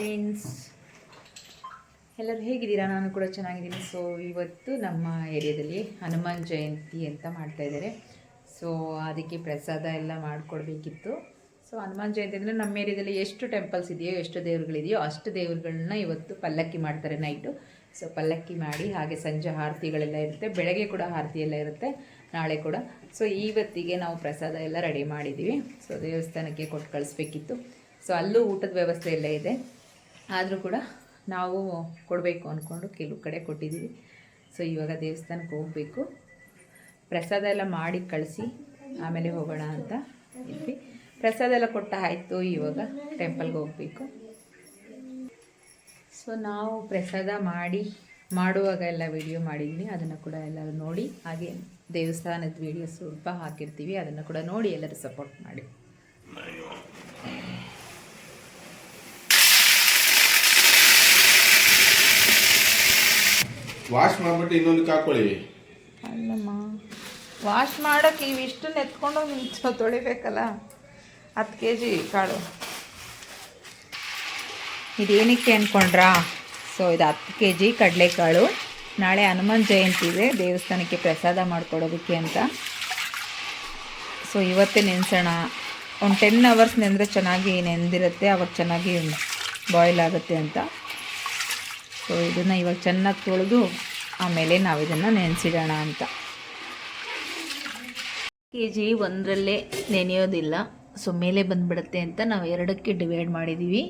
Friends, ಎಲ್ಲರೂ ಹೇಗಿದ್ದೀರಾ? ನಾನು ಕೂಡ ಚೆನ್ನಾಗಿದ್ದೀನಿ. ಸೊ ಇವತ್ತು ನಮ್ಮ ಏರಿಯಾದಲ್ಲಿ ಹನುಮಾನ್ ಜಯಂತಿ ಅಂತ ಮಾಡ್ತಾಯಿದ್ದಾರೆ. ಸೊ ಅದಕ್ಕೆ ಪ್ರಸಾದ ಎಲ್ಲ ಮಾಡಿಕೊಡ್ಬೇಕಿತ್ತು. ಸೊ ಹನುಮಾನ್ ಜಯಂತಿ ಅಂದರೆ ನಮ್ಮ ಏರಿಯಾದಲ್ಲಿ ಎಷ್ಟು ಟೆಂಪಲ್ಸ್ ಇದೆಯೋ, ಎಷ್ಟು ದೇವರುಗಳಿದೆಯೋ ಅಷ್ಟು ದೇವರುಗಳನ್ನ ಇವತ್ತು ಪಲ್ಲಕ್ಕಿ ಮಾಡ್ತಾರೆ ನೈಟು. ಸೊ ಪಲ್ಲಕ್ಕಿ ಮಾಡಿ ಹಾಗೆ ಸಂಜೆ ಆರತಿಗಳೆಲ್ಲ ಇರುತ್ತೆ, ಬೆಳಗ್ಗೆ ಕೂಡ ಆರತಿ ಎಲ್ಲ ಇರುತ್ತೆ, ನಾಳೆ ಕೂಡ. ಸೊ ಇವತ್ತಿಗೆ ನಾವು ಪ್ರಸಾದ ಎಲ್ಲ ರೆಡಿ ಮಾಡಿದ್ದೀವಿ. ಸೊ ದೇವಸ್ಥಾನಕ್ಕೆ ಕೊಟ್ಟು ಕಳಿಸ್ಬೇಕಿತ್ತು. ಸೊ ಅಲ್ಲೂ ಊಟದ ವ್ಯವಸ್ಥೆ ಎಲ್ಲ ಇದೆ, ಆದರೂ ಕೂಡ ನಾವು ಕೊಡಬೇಕು ಅಂದ್ಕೊಂಡು ಕೆಲವು ಕಡೆ ಕೊಟ್ಟಿದ್ದೀವಿ. ಸೊ ಇವಾಗ ದೇವಸ್ಥಾನಕ್ಕೆ ಹೋಗಬೇಕು, ಪ್ರಸಾದ ಎಲ್ಲ ಮಾಡಿ ಕಳಿಸಿ ಆಮೇಲೆ ಹೋಗೋಣ ಅಂತ ಇದ್ವಿ. ಪ್ರಸಾದ ಎಲ್ಲ ಕೊಟ್ಟ ಆಯಿತು, ಇವಾಗ ಟೆಂಪಲ್ಗೆ ಹೋಗಬೇಕು. ಸೊ ನಾವು ಪ್ರಸಾದ ಮಾಡುವಾಗ ಎಲ್ಲ ವಿಡಿಯೋ ಮಾಡಿದ್ದೀನಿ, ಅದನ್ನು ಕೂಡ ಎಲ್ಲರೂ ನೋಡಿ. ಹಾಗೆ ದೇವಸ್ಥಾನದ ವಿಡಿಯೋ ಸ್ವಲ್ಪ ಹಾಕಿರ್ತೀವಿ, ಅದನ್ನು ಕೂಡ ನೋಡಿ ಎಲ್ಲರೂ ಸಪೋರ್ಟ್ ಮಾಡಿ. ವಾಶ್ ಮಾಡ್ಬಿಟ್ಟು ಇನ್ನೊಂದಕ್ಕೆ ಹಾಕೊಳ್ಳಿ. ಅಲ್ಲಮ್ಮ, ವಾಶ್ ಮಾಡೋಕ್ಕೆ ಇವಿಷ್ಟನ್ನು ಎತ್ಕೊಂಡೋಗಿ ನಿಂತು ತೊಳಿಬೇಕಲ್ಲ. 10 kg ಕಾಳು ಇದೇನಕ್ಕೆ ಅಂದ್ಕೊಂಡ್ರಾ? ಸೊ ಇದು 10 kg ಕಡಲೆಕಾಳು. ನಾಳೆ ಹನುಮಾನ್ ಜಯಂತಿ ಇದೆ, ದೇವಸ್ಥಾನಕ್ಕೆ ಪ್ರಸಾದ ಮಾಡಿಕೊಡೋದಕ್ಕೆ ಅಂತ. ಸೊ ಇವತ್ತೇ ನೆನೆಸೋಣ. ಒಂದು 10 hours ನೆಂದರೆ ಚೆನ್ನಾಗಿ ನೆಂದಿರುತ್ತೆ, ಅವಾಗ ಚೆನ್ನಾಗಿ ಬಾಯ್ಲ್ ಆಗುತ್ತೆ ಅಂತ. ಸೊ ಇದನ್ನು ಇವಾಗ ಚೆನ್ನಾಗಿ ತೊಳೆದು ಆಮೇಲೆ ನಾವು ಇದನ್ನು ನೆನೆಸಿಡೋಣ ಅಂತ. kg ಒಂದರಲ್ಲೇ ನೆನೆಯೋದಿಲ್ಲ, ಸೊ ಮೇಲೆ ಬಂದುಬಿಡುತ್ತೆ ಅಂತ ನಾವು 2ಕ್ಕೆ ಡಿವೈಡ್ ಮಾಡಿದ್ದೀವಿ.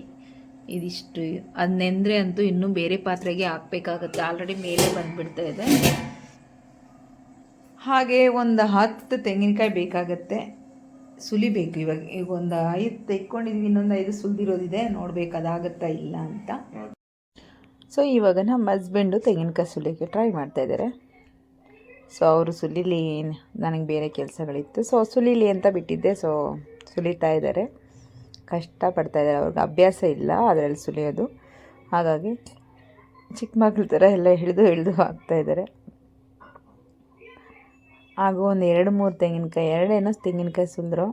ಇದಿಷ್ಟು ಅದು ನೆಂದರೆ ಅಂತೂ ಇನ್ನೂ ಬೇರೆ ಪಾತ್ರೆಗೆ ಹಾಕಬೇಕಾಗತ್ತೆ, ಆಲ್ರೆಡಿ ಮೇಲೆ ಬಂದುಬಿಡ್ತಾ ಇದೆ. ಹಾಗೆ ಒಂದು 10 ತೆಂಗಿನಕಾಯಿ ಬೇಕಾಗತ್ತೆ, ಸುಲಿಬೇಕು. ಈಗ ಒಂದು 5 ತೆಕ್ಕೊಂಡಿದ್ವಿ, ಇನ್ನೊಂದು 5 ಸುಲಿದಿರೋದಿದೆ, ನೋಡ್ಬೇಕು ಅದಾಗತ್ತಾ ಇಲ್ಲ ಅಂತ. ಸೊ ಇವಾಗ ನಮ್ಮ ಹಸ್ಬೆಂಡು ತೆಂಗಿನಕಾಯಿ ಸುಲಿಯೋಕ್ಕೆ ಟ್ರೈ ಮಾಡ್ತಾಯಿದ್ದಾರೆ. ಸೊ ಅವರು ಸುಲಿಲಿ, ನನಗೆ ಬೇರೆ ಕೆಲಸಗಳಿತ್ತು, ಸೊ ಸುಲಿಲಿ ಅಂತ ಬಿಟ್ಟಿದ್ದೆ. ಸೊ ಸುಲಿತಾ ಇದ್ದಾರೆ, ಕಷ್ಟಪಡ್ತಾಯಿದ್ದಾರೆ. ಅವ್ರಿಗೆ ಅಭ್ಯಾಸ ಇಲ್ಲ ಅದರಲ್ಲಿ ಸುಲಿಯೋದು, ಹಾಗಾಗಿ ಚಿಕ್ಕ ಮಕ್ಳ ಥರ ಎಲ್ಲ ಹಿಡಿದು ಹಾಕ್ತಾಯಿದ್ದಾರೆ. ಹಾಗೂ ಒಂದು 2-3 ತೆಂಗಿನಕಾಯಿ, 2 ತೆಂಗಿನಕಾಯಿ ಸುಲಿದ್ರು.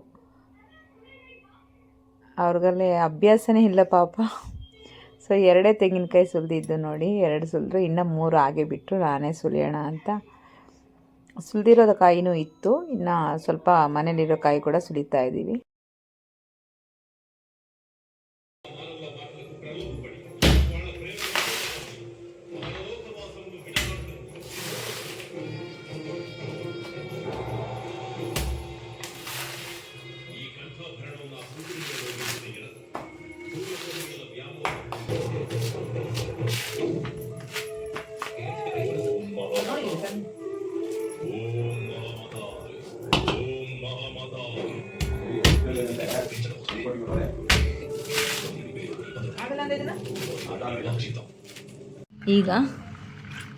ಅವ್ರಿಗಲ್ಲೇ ಅಭ್ಯಾಸನೇ ಇಲ್ಲ ಪಾಪ. ಸೊ 2 ತೆಂಗಿನಕಾಯಿ ಸುಲಿದಿದ್ದು ನೋಡಿ, 2 ಸುಲಿದ್ರು, ಇನ್ನೂ 3 ಹಾಗೆ ಬಿಟ್ಟರು. ನಾನೇ ಸುಲಿಯೋಣ ಅಂತ ಸುಲಿದಿರೋದ ಕಾಯಿನೂ ಇತ್ತು, ಇನ್ನು ಸ್ವಲ್ಪ ಮನೇಲಿರೋ ಕಾಯಿ ಕೂಡ ಸುಲಿತಾ ಇದ್ದೀವಿ. ಈಗ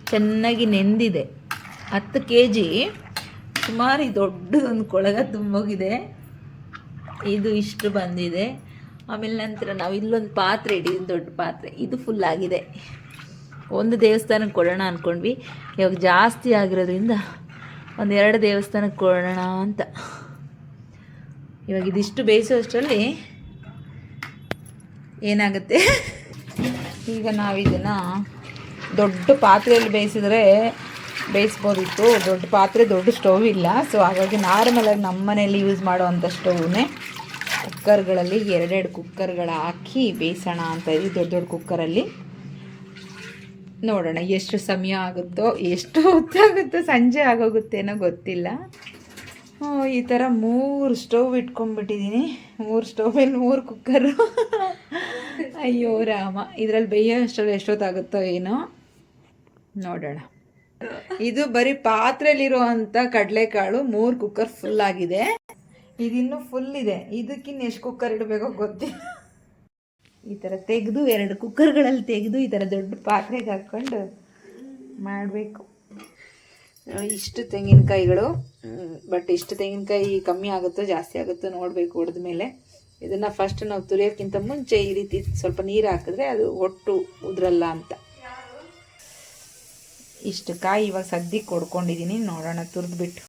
ಚೆನ್ನಾಗಿ ನೆಂದಿದೆ. 10 kg ಸುಮಾರು ದೊಡ್ಡದೊಂದು ಕೊಳಗ ತುಂಬೋಗಿದೆ. ಇದು ಇಷ್ಟು ಬಂದಿದೆ. ಆಮೇಲೆ ನಂತರ ನಾವು ಇಲ್ಲೊಂದು ಪಾತ್ರೆ ಇಟ್ಟಿದ್ದೀವಿ, ದೊಡ್ಡ ಪಾತ್ರೆ, ಇದು ಫುಲ್ ಆಗಿದೆ. ಒಂದು ದೇವಸ್ಥಾನಕ್ಕೆ ಕೊಡೋಣ ಅಂದ್ಕೊಂಡ್ವಿ, ಇವಾಗ ಜಾಸ್ತಿ ಆಗಿರೋದ್ರಿಂದ ಒಂದು 2 ದೇವಸ್ಥಾನಕ್ಕೆ ಕೊಡೋಣ ಅಂತ. ಇವಾಗ ಇದಿಷ್ಟು ಬೇಯಿಸೋಷ್ಟರಲ್ಲಿ ಏನಾಗುತ್ತೆ, ಈಗ ನಾವು ಇದನ್ನು ದೊಡ್ಡ ಪಾತ್ರೆಯಲ್ಲಿ ಬೇಯಿಸ್ಬೋದಿತ್ತು. ದೊಡ್ಡ ಪಾತ್ರೆ, ದೊಡ್ಡ ಸ್ಟವ್ ಇಲ್ಲ. ಸೊ ಹಾಗಾಗಿ ನಾರ್ಮಲಾಗಿ ನಮ್ಮ ಮನೆಯಲ್ಲಿ ಯೂಸ್ ಮಾಡೋವಂಥ ಸ್ಟವ್ನೇ ಕುಕ್ಕರ್ಗಳಲ್ಲಿ 2 ಕುಕ್ಕರ್ಗಳು ಹಾಕಿ ಬೇಯಿಸೋಣ ಅಂತ ಇದ್ದೀವಿ, ದೊಡ್ಡ ಕುಕ್ಕರಲ್ಲಿ. ನೋಡೋಣ ಎಷ್ಟು ಸಮಯ ಆಗುತ್ತೋ, ಎಷ್ಟು ಹೊತ್ತಾಗುತ್ತೋ, ಸಂಜೆ ಆಗೋಗುತ್ತೇನೋ ಗೊತ್ತಿಲ್ಲ. ಈ ಥರ 3 ಸ್ಟವ್ ಇಟ್ಕೊಂಡ್ಬಿಟ್ಟಿದ್ದೀನಿ. 3 ಸ್ಟವ್ ಮೇಲೆ 3 ಕುಕ್ಕರು. ಅಯ್ಯೋ ರಾಮ, ಇದರಲ್ಲಿ ಬೇಯೋ ಅಷ್ಟರಲ್ಲಿ ಎಷ್ಟೊತ್ತಾಗುತ್ತೋ ಏನೋ ನೋಡೋಣ. ಇದು ಬರೀ ಪಾತ್ರೆಯಲ್ಲಿರುವಂಥ ಕಡಲೆಕಾಳು 3 ಕುಕ್ಕರ್ ಫುಲ್ ಆಗಿದೆ. ಇದಿನ್ನೂ ಫುಲ್ ಇದೆ, ಇದಕ್ಕಿನ್ನು ಎಷ್ಟು ಕುಕ್ಕರ್ ಇಡಬೇಕೋ ಗೊತ್ತಿಲ್ಲ. ಈ ಥರ ತೆಗೆದು 2 ಕುಕ್ಕರ್ಗಳಲ್ಲಿ ತೆಗೆದು ಈ ಥರ ದೊಡ್ಡ ಪಾತ್ರೆಗೆ ಹಾಕ್ಕೊಂಡು ಮಾಡಬೇಕು. ಇಷ್ಟು ತೆಂಗಿನಕಾಯಿಗಳು, ಬಟ್ ಇಷ್ಟು ತೆಂಗಿನಕಾಯಿ ಕಮ್ಮಿ ಆಗುತ್ತೋ ಜಾಸ್ತಿ ಆಗುತ್ತೋ ನೋಡಬೇಕು ಹೊಡೆದ ಮೇಲೆ. ಇದನ್ನು ಫಸ್ಟ್ ನಾವು ತುರಿಯೋಕ್ಕಿಂತ ಮುಂಚೆ ಈ ರೀತಿ ಸ್ವಲ್ಪ ನೀರು ಹಾಕಿದ್ರೆ ಅದು ಒಟ್ಟು ಉದ್ರಲ್ಲ ಅಂತ. ಇಷ್ಟು ಕಾಯಿ ಇವಾಗ ಸದ್ಯಕ್ಕೆ ಕೊಡ್ಕೊಂಡಿದ್ದೀನಿ, ನೋಡೋಣ ತುರಿದ್ಬಿಟ್ಟು.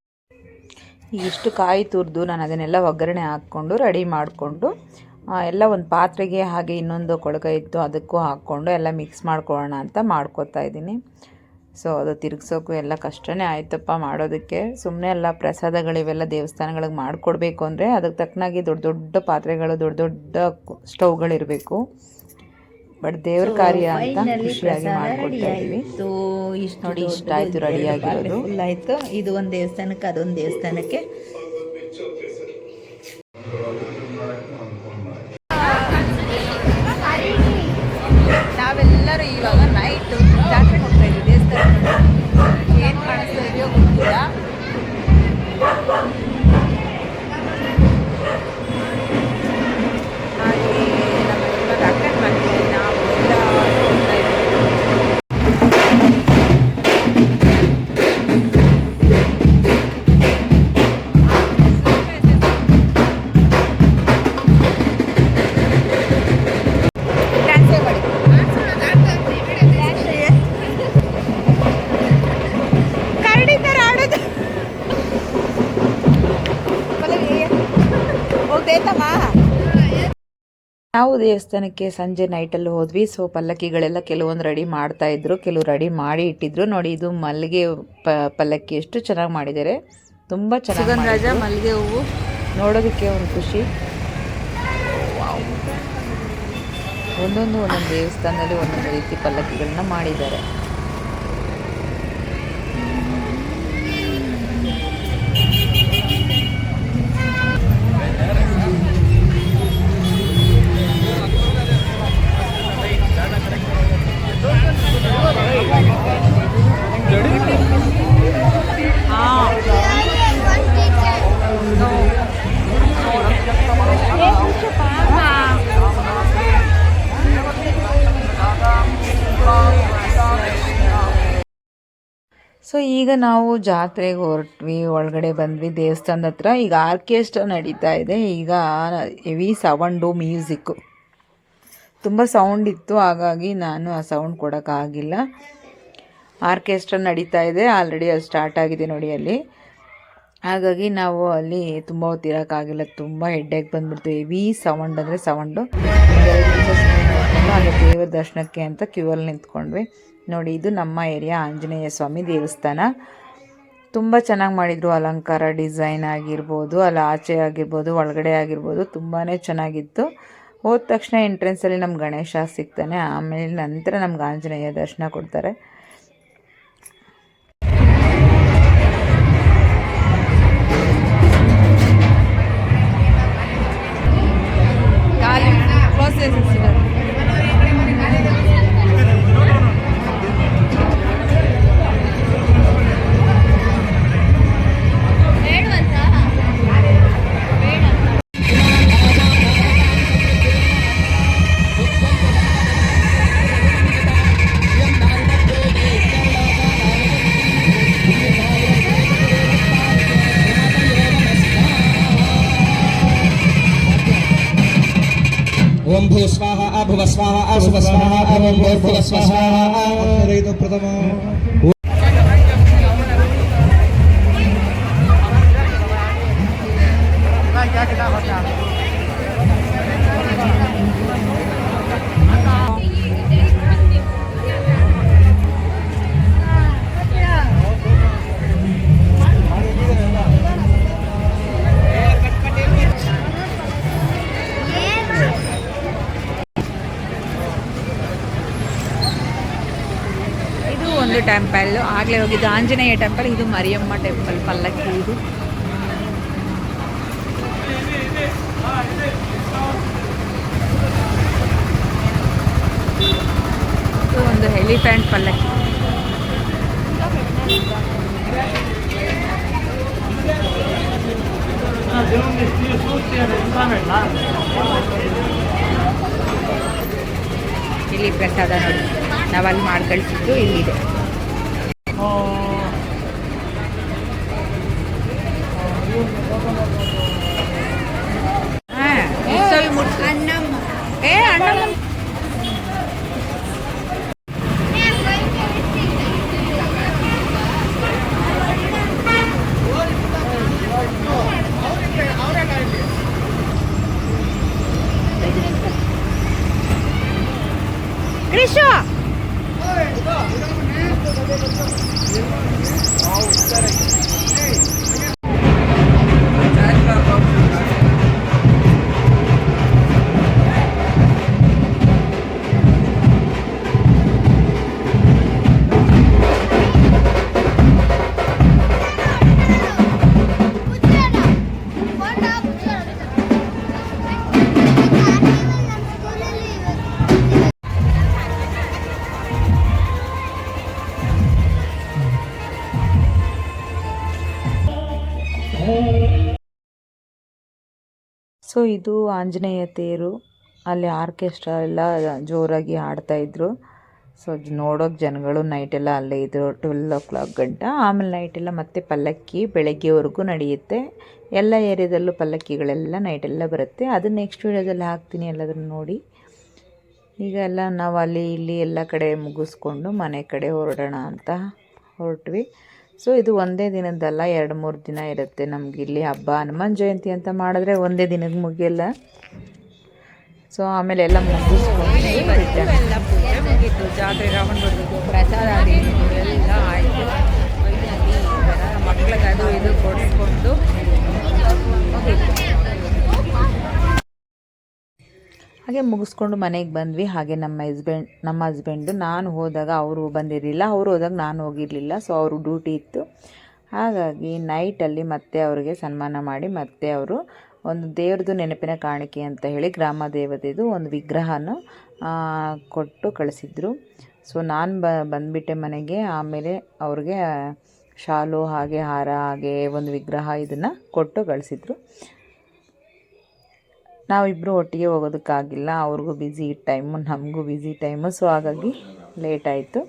ಇಷ್ಟು ಕಾಯಿ ತುರಿದು ನಾನು ಅದನ್ನೆಲ್ಲ ಒಗ್ಗರಣೆ ಹಾಕ್ಕೊಂಡು ರೆಡಿ ಮಾಡಿಕೊಂಡು ಎಲ್ಲ ಒಂದು ಪಾತ್ರೆಗೆ ಹಾಗೆ ಇನ್ನೊಂದು ಕೊಳಗ ಇತ್ತು ಅದಕ್ಕೂ ಹಾಕ್ಕೊಂಡು ಎಲ್ಲ ಮಿಕ್ಸ್ ಮಾಡ್ಕೊಳ್ಳೋಣ ಅಂತ ಮಾಡ್ಕೊತಾ ಇದ್ದೀನಿ. ಸೊ ಅದು ತಿರುಗ್ಸೋಕ್ಕೂ ಎಲ್ಲ ಕಷ್ಟನೇ ಆಯ್ತಪ್ಪ ಮಾಡೋದಕ್ಕೆ. ಸುಮ್ಮನೆ ಎಲ್ಲ ಪ್ರಸಾದಗಳಿವೆಲ್ಲ ದೇವಸ್ಥಾನಗಳಿಗೆ ಮಾಡಿಕೊಡ್ಬೇಕು ಅಂದರೆ ಅದಕ್ಕೆ ತಕ್ಕನಾಗಿ ದೊಡ್ಡ ದೊಡ್ಡ ಪಾತ್ರೆಗಳು, ದೊಡ್ಡ ದೊಡ್ಡ ಸ್ಟವ್ಗಳಿರಬೇಕು. ಬಟ್ ದೇವ್ರ ಕಾರ್ಯ ಅಂತ ಖುಷಿಯಾಗಿ ಮಾಡ್ಕೊಡ್ತಾ ಇದ್ದೀವಿ. ನೋಡಿ ಇಷ್ಟ ಆಯಿತು ರೆಡಿಯಾಗಿರೋದು. ಫುಲ್ ಆಯಿತು. ಇದು ಒಂದು ದೇವಸ್ಥಾನಕ್ಕೆ, ಅದೊಂದು ದೇವಸ್ಥಾನಕ್ಕೆ. ನಾವೆಲ್ಲರೂ ಇವಾಗ ನೈಟು ಜಾತ್ರೆಗೆ ಹೋಗ್ತಾ ಇದ್ದೀವಿ ದೇವಸ್ಥಾನ. ಏನು ಕಾಣಿಸ್ತಾ ಇದೆಯೋ ಗೊತ್ತಿಲ್ಲ. ಹಾಗೆ ನಮ್ಮ ಅಕ್ಕನ ಮನೆಯಲ್ಲಿ ನಾವು ಎಲ್ಲ ಹೋಗ್ತಾ ಇದ್ದೀವಿ. ನಾವು ದೇವಸ್ಥಾನಕ್ಕೆ ಸಂಜೆ ನೈಟಲ್ಲಿ ಹೋದ್ವಿ. ಸೊ ಪಲ್ಲಕ್ಕಿಗಳೆಲ್ಲ ಕೆಲವೊಂದು ರೆಡಿ ಮಾಡ್ತಾ ಇದ್ರು, ಕೆಲವು ರೆಡಿ ಮಾಡಿ ಇಟ್ಟಿದ್ರು. ನೋಡಿ ಇದು ಮಲ್ಲಿಗೆ ಪಲ್ಲಕ್ಕಿ ಎಷ್ಟು ಚೆನ್ನಾಗಿ ಮಾಡಿದ್ದಾರೆ, ತುಂಬ ಚೆನ್ನಾಗಿ. ಮಲ್ಲಿಗೆ ಹೂವು ನೋಡೋದಕ್ಕೆ ಒಂದು ಖುಷಿ. ಒಂದೊಂದು ದೇವಸ್ಥಾನದಲ್ಲಿ ಒಂದೊಂದು ರೀತಿ ಪಲ್ಲಕ್ಕಿಗಳನ್ನ ಮಾಡಿದ್ದಾರೆ. ಸೊ ಈಗ ನಾವು ಜಾತ್ರೆಗೆ ಹೊರಟ್ವಿ, ಒಳಗಡೆ ಬಂದ್ವಿ ದೇವಸ್ಥಾನದ ಹತ್ರ. ಈಗ ಆರ್ಕೆಸ್ಟ್ರಾ ನಡೀತಾ ಇದೆ. ಈಗ ಹೆವಿ ಸೌಂಡು, ಮ್ಯೂಸಿಕ್ಕು ತುಂಬ ಸೌಂಡ್ ಇತ್ತು, ಹಾಗಾಗಿ ನಾನು ಆ ಸೌಂಡ್ ಕೊಡೋಕ್ಕಾಗಿಲ್ಲ. ಆರ್ಕೆಸ್ಟ್ರಾ ನಡೀತಾ ಇದೆ, ಆಲ್ರೆಡಿ ಅದು ಸ್ಟಾರ್ಟ್ ಆಗಿದೆ ನೋಡಿ ಅಲ್ಲಿ. ಹಾಗಾಗಿ ನಾವು ಅಲ್ಲಿ ತುಂಬ ಹೊತ್ತಿರೋಕ್ಕಾಗಿಲ್ಲ, ತುಂಬ ಹೆಡ್ಡೇಕ್ ಬಂದುಬಿಡ್ತು. ಹೆವಿ ಸೌಂಡ್ ಅಂದರೆ ಸೌಂಡು. ಅಲ್ಲಿ ದೇವರ ದರ್ಶನಕ್ಕೆ ಅಂತ ಕ್ಯೂವಲ್ಲಿ ನಿಂತ್ಕೊಂಡ್ವಿ. ನೋಡಿ ಇದು ನಮ್ಮ ಏರಿಯಾ ಆಂಜನೇಯ ಸ್ವಾಮಿ ದೇವಸ್ಥಾನ. ತುಂಬ ಚೆನ್ನಾಗಿ ಮಾಡಿದರು. ಅಲಂಕಾರ, ಡಿಸೈನ್ ಆಗಿರ್ಬೋದು, ಅಲ್ಲಿ ಆಚೆ ಆಗಿರ್ಬೋದು, ಒಳಗಡೆ ಆಗಿರ್ಬೋದು, ತುಂಬಾ ಚೆನ್ನಾಗಿತ್ತು. ಹೋದ ತಕ್ಷಣ ಎಂಟ್ರೆನ್ಸಲ್ಲಿ ನಮ್ಮ ಗಣೇಶ ಸಿಗ್ತಾನೆ, ಆಮೇಲೆ ನಂತರ ನಮ್ಗೆ ಆಂಜನೇಯ ದರ್ಶನ ಕೊಡ್ತಾರೆ. ओम भू स्वाहा अभुव स्वाहा अशुभ स्वाहा ओम भूर्भुव स्वाहा अन्तरेतो प्रथम ಒಂದು ಟೆಂಪಲ್ ಆಗಲೇ ಹೋಗಿದ್ದು ಆಂಜನೇಯ ಟೆಂಪಲ್, ಇದು ಮರಿಯಮ್ಮ ಟೆಂಪಲ್ ಪಲ್ಲಕ್ಕಿ. ಇದು ಒಂದು ಎಲಿಫೆಂಟ್ ಪಲ್ಲಕ್ಕಿ. ಇಲ್ಲಿ ಪ್ರಸಾದ ನೋಡಿ, ನಾವಲ್ಲಿ ಮಾಡಿ ಕಳಿಸಿದ್ದು ಇಲ್ಲಿದೆ. ಕೃಷು ಸೊ ಇದು ಆಂಜನೇಯ ತೇರು. ಅಲ್ಲಿ ಆರ್ಕೆಸ್ಟ್ರಾ ಎಲ್ಲ ಜೋರಾಗಿ ಆಡ್ತಾಯಿದ್ರು. ಸೊ ನೋಡೋಕೆ ಜನಗಳು ನೈಟೆಲ್ಲ ಅಲ್ಲೇ ಇದ್ದರು 12 ಗಂಟೆ. ಆಮೇಲೆ ನೈಟೆಲ್ಲ ಮತ್ತೆ ಪಲ್ಲಕ್ಕಿ ಬೆಳಗ್ಗೆವರೆಗೂ ನಡೆಯುತ್ತೆ. ಎಲ್ಲ ಏರಿಯಾದಲ್ಲೂ ಪಲ್ಲಕ್ಕಿಗಳೆಲ್ಲ ನೈಟೆಲ್ಲ ಬರುತ್ತೆ. ಅದನ್ನು ನೆಕ್ಸ್ಟ್ ವೀಡಿಯೋದಲ್ಲಿ ಹಾಕ್ತೀನಿ, ಎಲ್ಲದನ್ನು ನೋಡಿ. ಈಗ ಎಲ್ಲ ನಾವು ಅಲ್ಲಿ ಇಲ್ಲಿ ಎಲ್ಲ ಕಡೆ ಮುಗಿಸ್ಕೊಂಡು ಮನೆ ಕಡೆ ಹೊರಡೋಣ ಅಂತ ಹೊರಟ್ವಿ. ಸೊ ಇದು ಒಂದೇ ದಿನದ್ದಲ್ಲ, 2-3 ದಿನ ಇರುತ್ತೆ ನಮ್ಗೆ ಇಲ್ಲಿ ಹಬ್ಬ. ಹನುಮಾನ್ ಜಯಂತಿ ಅಂತ ಮಾಡಿದ್ರೆ ಒಂದೇ ದಿನಕ್ಕೆ ಮುಗಿಯಲ್ಲ. ಸೊ ಆಮೇಲೆ ಎಲ್ಲ ಮುಗಿಸ್ಕೊಂಡು ಎಲ್ಲ ಪೂಜೆ ಮುಗೀತು. ಜಾತ್ರೆ ರಾವಣ ಬರೋದು, ಪ್ರಸಾದ ಎಲ್ಲ ಆಯಿತು. ಮಕ್ಳಿಗೆ ಅದು ಇದು ಕೊಡಿಸ್ಕೊಂಡು ಹಾಗೆ ಮುಗಿಸ್ಕೊಂಡು ಮನೆಗೆ ಬಂದ್ವಿ. ಹಾಗೆ ನಮ್ಮ ಹಸ್ಬೆಂಡು ನಾನು ಹೋದಾಗ ಅವರು ಬಂದಿರಲಿಲ್ಲ, ಅವರು ಹೋದಾಗ ನಾನು ಹೋಗಿರಲಿಲ್ಲ. ಸೊ ಅವರು ಡ್ಯೂಟಿ ಇತ್ತು. ಹಾಗಾಗಿ ನೈಟಲ್ಲಿ ಮತ್ತೆ ಅವರಿಗೆ ಸನ್ಮಾನ ಮಾಡಿ ಮತ್ತೆ ಅವರು ಒಂದು ದೇವ್ರದ್ದು ನೆನಪಿನ ಕಾಣಿಕೆ ಅಂತ ಹೇಳಿ ಗ್ರಾಮ ದೇವತೆದು ಒಂದು ವಿಗ್ರಹನ ಕೊಟ್ಟು ಕಳಿಸಿದ್ರು. ಸೊ ನಾನು ಬಂದುಬಿಟ್ಟೆ ಮನೆಗೆ. ಆಮೇಲೆ ಅವ್ರಿಗೆ ಶಾಲು ಹಾಗೆ ಹಾರ ಹಾಗೆ ಒಂದು ವಿಗ್ರಹ ಇದನ್ನು ಕೊಟ್ಟು ಕಳಿಸಿದ್ರು. ನಾವಿಬ್ಬರು ಒಟ್ಟಿಗೆ ಹೋಗೋದಕ್ಕಾಗಿಲ್ಲ, ಅವ್ರಿಗೂ ಬ್ಯುಸಿ ಟೈಮು, ನಮಗೂ ಬ್ಯುಸಿ ಟೈಮು. ಸೊ ಹಾಗಾಗಿ ಲೇಟ್ ಆಯಿತು.